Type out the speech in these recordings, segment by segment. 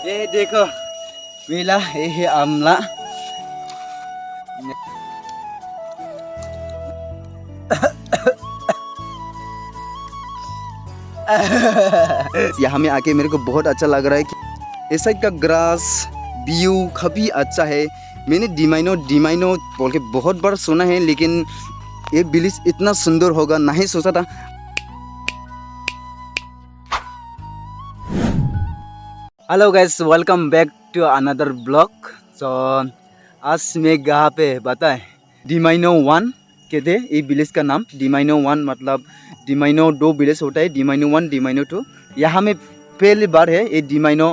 ये देखो मिला ये है आमला। यहाँ में आके मेरे को बहुत अच्छा लग रहा है कि इस साइड का ग्रास व्यू काफ़ी अच्छा है। मैंने डिमाइनो डिमाइनो बोल के बहुत बार सुना है, लेकिन ये विलेज इतना सुंदर होगा नहीं सोचा था। Hello guys, welcome back to another blog. So आज मैं यहाँ पे बताए डिमाइनो 1 कहते हैं ये विलेज का नाम। डिमाइनो 1 मतलब डिमाइनो 2 विलेज होता है, डिमाइनो 1 डिमाइनो 2। यहाँ में पहली बार है ये डिमाइनो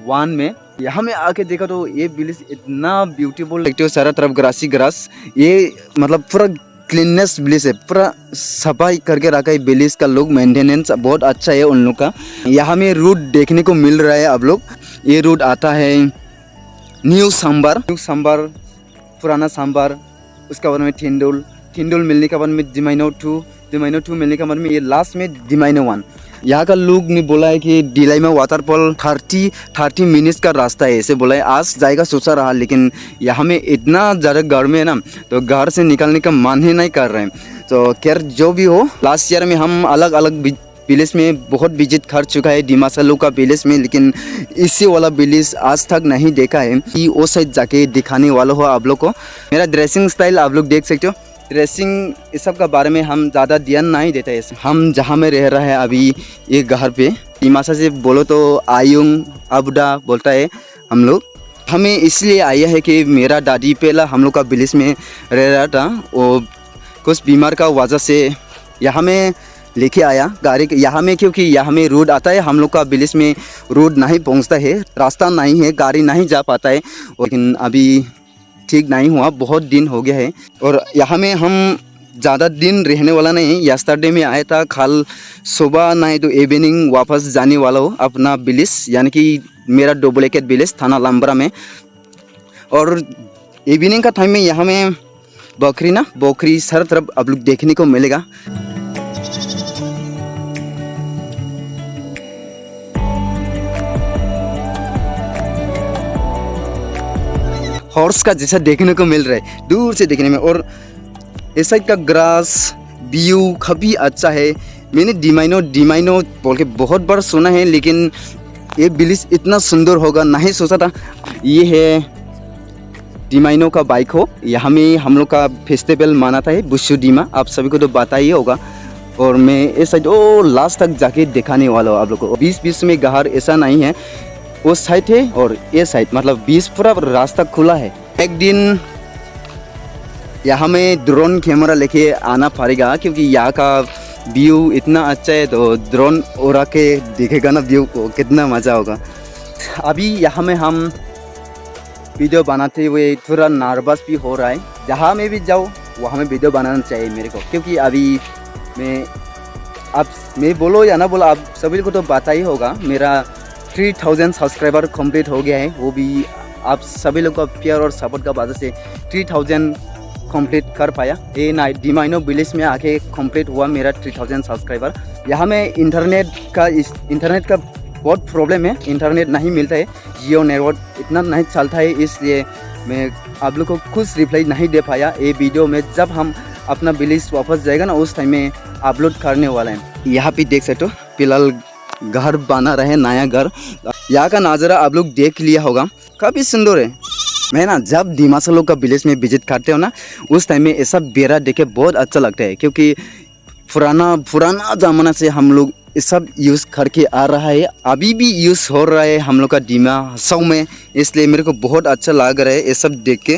1 में। यहाँ में आके देखा तो ये विलेज इतना ब्यूटीफुल लगता है, सारा तरफ ग्रासी ग्रास। ये मतलब पूरा क्लीननेस विलेज है, पूरा सफाई करके रखा है विलेज का लोग। मेंटेनेंस बहुत अच्छा है उन लोग का। यहाँ में रूट देखने को मिल रहा है आप लोग। ये रूट आता है न्यू सांबर, पुराना सांबर, उसके बाद में थिंडुल मिलने के बाद में डिमाइनो 2 मिलने के बाद में ये लास्ट में डिमाइनो 1। यहाँ का लोग ने बोला है कि डिलाइमा वाटरफॉल 30 मिनट्स का रास्ता है, ऐसे बोला है। आज जाएगा सोचा रहा, लेकिन यहाँ में इतना ज़्यादा गर्मी है ना, तो घर से निकलने का मन ही नहीं कर रहे हैं। तो खैर जो भी हो, लास्ट ईयर में हम अलग अलग विलेज में बहुत विजिट कर चुका है, डिमासालू का विलेज में, लेकिन इसी वाला विलेज आज तक नहीं देखा है। कि वो साइड जाके दिखाने वाला हो आप लोग को। मेरा ड्रेसिंग स्टाइल आप लोग देख सकते हो। ड्रेसिंग इस सब का बारे में हम ज़्यादा ध्यान नहीं देते हैं। हम जहाँ में रह रहा है अभी ये घर पे, डिमासा से बोलो तो आयुंग अबुडा बोलता है हम लोग। हमें इसलिए आया है कि मेरा दादी पहला हम लोग का विलेज में रह रहा था, वो कुछ बीमार का वजह से यहाँ में लेके आया गाड़ी यहाँ में, क्योंकि यहाँ में रोड आता है। हम लोग का विलेज में रोड नहीं पहुँचता है, रास्ता नहीं है, गाड़ी नहीं जा पाता है। लेकिन अभी ठीक नहीं हुआ, बहुत दिन हो गया है। और यहाँ में हम ज़्यादा दिन रहने वाला नहीं। यस्टरडे में आया था, कल सुबह नहीं तो इवनिंग वापस जाने वाला हो अपना विलेज, यानी कि मेरा डुप्लीकेट विलेज थाना लंबरा में। और इवनिंग का टाइम में यहाँ में बकरी हर तरफ आप लोग देखने को मिलेगा। हॉर्स का जैसा देखने को मिल रहा है दूर से देखने में। और इस साइड का ग्रास व्यू काफ़ी अच्छा है। मैंने डिमाइनो बोल के बहुत बार सुना है, लेकिन ये विलेज इतना सुंदर होगा नहीं सोचा था। ये है डिमाइनो का बाइक हो। यहाँ में हम लोग का फेस्टिवल माना था बुशु डिमा, आप सभी को तो पता ही होगा। और मैं इस साइड लास्ट तक जाके दिखाने वाला हूँ आप लोग को। बीच में गहर ऐसा नहीं है, वो साइड है और ये साइड, मतलब बीच पूरा रास्ता खुला है। एक दिन यहाँ में ड्रोन कैमरा लेके आना पड़ेगा, क्योंकि यहाँ का व्यू इतना अच्छा है। तो ड्रोन उड़ा के दिखेगा ना व्यू को, कितना मज़ा होगा। अभी यहाँ में हम वीडियो बनाते हुए थोड़ा नर्वस भी हो रहा है। जहाँ में भी जाओ वहाँ में वीडियो बनाना चाहिए मेरे को, क्योंकि अभी मैं बोलो या ना बोलो, आप सभी को तो पता ही होगा मेरा 3000 सब्सक्राइबर कंप्लीट हो गया है। वो भी आप सभी लोग का प्यार और सपोर्ट का वजह से 3000 कंप्लीट कर पाया। ये नाइट डिमाइनो विलेज में आके कंप्लीट हुआ मेरा 3000 सब्सक्राइबर। यहाँ में इंटरनेट का बहुत प्रॉब्लम है, इंटरनेट नहीं मिलता है, जियो नेटवर्क इतना नहीं चलता है, इसलिए मैं आप लोग को कुछ रिप्लाई नहीं दे पाया। ये वीडियो में जब हम अपना विलेज वापस जाएगा ना, उस टाइम में अपलोड करने वाला है। यहाँ पे देख सकते हो फिलहाल घर बना रहे, नया घर। यहाँ का नज़ारा आप लोग देख लिया होगा, काफ़ी सुंदर है। मैं ना जब डिमासा लोग का विलेज में विजिट करते हो ना, उस टाइम में ऐसा बेरा देखे बहुत अच्छा लगता है, क्योंकि पुराना ज़माना से हम लोग ये सब यूज़ करके आ रहा है, अभी भी यूज़ हो रहा है हम लोग का डिमासा में। इसलिए मेरे को बहुत अच्छा लग रहा है ये सब देख के।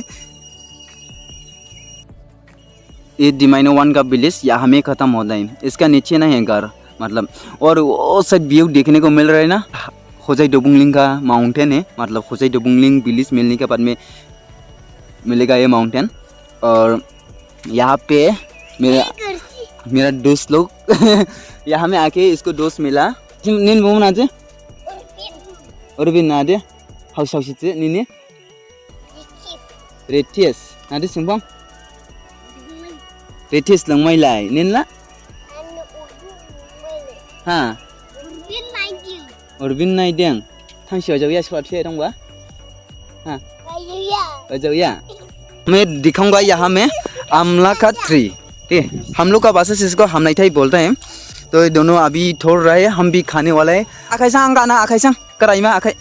ये डिमाइनो 1 का विलेज यहाँ में ख़त्म होता है, इसका नीचे नहीं है घर मतलब। और वो सब व्यू देखने को मिल रहा है ना, खोजाई डोबुंगलिंग का माउंटेन है, मतलब खोजाई डोबुंगलिंग विलेज मिलने के बाद में मिलेगा ये माउंटेन। और यहाँ पे मेरा दोस्त लोग यहाँ में आके इसको दोस्त मिला। नीन बोम ना जे और भी ना दे हाउस से नीने रेटियस ना दे सिंपम रेटियस लंगमाई लाई नीन ला हाँ और बिन नाइडें थांसियाव जावैया स्कॉलरशिप दंबा हाँ जावैया मैं दिखाऊंगा यहाँ में आमला का ट्री ठीक है हम लोग का भाषा से इसको हमनाइथाई बोलते हैं तो ये दोनों अभी तोड़ रहे हैं हम भी खाने वाले हैं आखाई सांग गाना आखाई सांग कराई में आखाई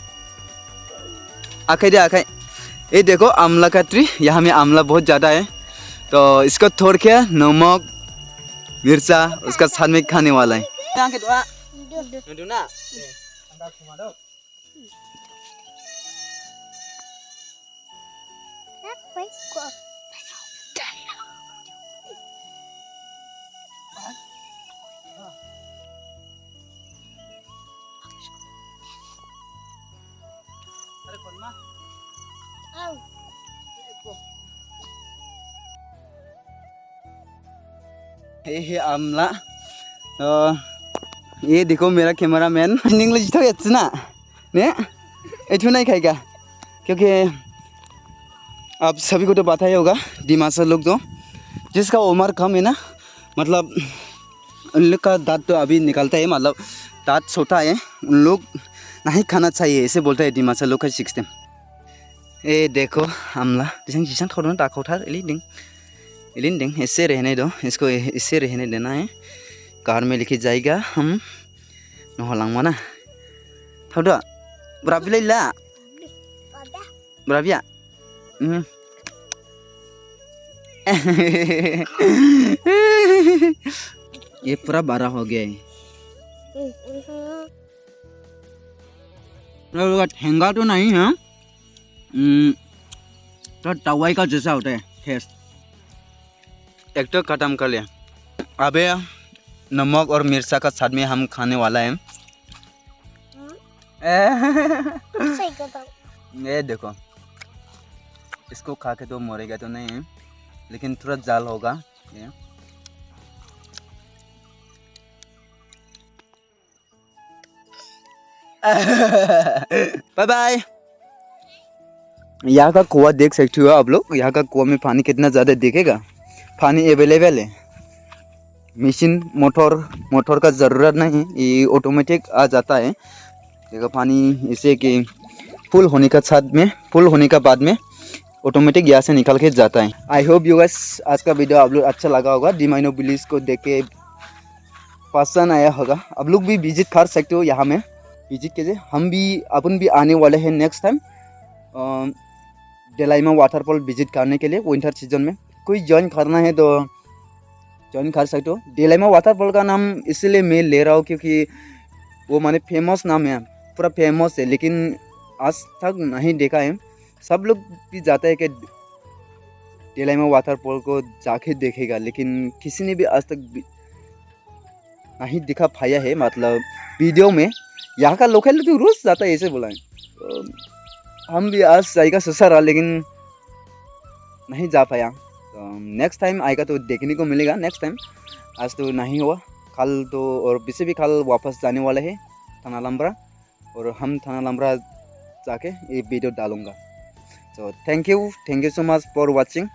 आखाई दे आखाई ये देखो आमला का ट्री यहाँ में आमला बहुत ज़्यादा है तो इसको तोड़ के नमक मिर्चा उसका साथ में खाने वाला है ये आमला तो ये देखो मेरा कैमरा मैन इंग्लिश तो इतना ने इतना नहीं खाएगा क्योंकि आप सभी को तो पता ही होगा दिमासा लोग तो जिसका उम्र कम है ना मतलब उन लोग का दांत तो अभी निकलता है मतलब दांत छोटा है उन लोग नहीं खाना चाहिए ऐसे बोलता है दिमासा लोग का सिस्टम ये देखो आमला जिसमें जिसमें थोड़ा ना दाखो था इलिंडिंग इससे रहने दो इसको इससे रहने देना है कार में लिखी जाएगा हम नहलांग माना थोड़ा बराबर ले ला बराबिया ये पूरा बड़ा हो गया है ठेंगा तो नहीं है तो तवाई का जैसा होता है टेस्ट एक तो खत्म कर लिया अबे नमक और मिर्चा का साथ में हम खाने वाला है ये देखो इसको खा के तो मरेगा तो नहीं है लेकिन थोड़ा जाल होगा ये बाय बाय यहाँ का कुआं देख सकते हो आप लोग यहाँ का कुआं में पानी कितना ज़्यादा दिखेगा पानी अवेलेबल है मशीन मोटर का ज़रूरत नहीं ये ऑटोमेटिक आ जाता है देखो पानी इसे कि फुल होने का बाद में ऑटोमेटिक यहाँ से निकल के जाता है आई होप यू गाइस आज का वीडियो आप लोग अच्छा लगा होगा डिमाइनो विलेज को देख के पसंद आया होगा आप लोग भी विजिट कर सकते हो यहाँ में विजिट कीजिए अपन भी आने वाले हैं नेक्स्ट टाइम डेलाइमा वाटरफॉल विजिट करने के लिए विंटर सीजन में कोई ज्वाइन करना है तो ज्वाइन कर सकते हो डेलाइमा वाटरफॉल का नाम इसलिए मैं ले रहा हूँ क्योंकि वो माने फेमस नाम है पूरा फेमस है लेकिन आज तक नहीं देखा है सब लोग भी जाता है कि डेलाइमा वाटरफॉल को जाके देखेगा लेकिन किसी ने भी आज तक नहीं दिखा पाया है मतलब वीडियो में यहाँ का लोकल तो रोज जाता है ऐसे बोला है तो हम भी आज जाएगा सोचा रहा लेकिन नहीं जा पाया तो नेक्स्ट टाइम आएगा तो देखने को मिलेगा नेक्स्ट टाइम आज तो नहीं हुआ कल तो और वैसे भी कल वापस जाने वाले हैं थाना लम्बरा और हम थाना लम्बरा जाके ये वीडियो डालूँगा तो thank you so much for watching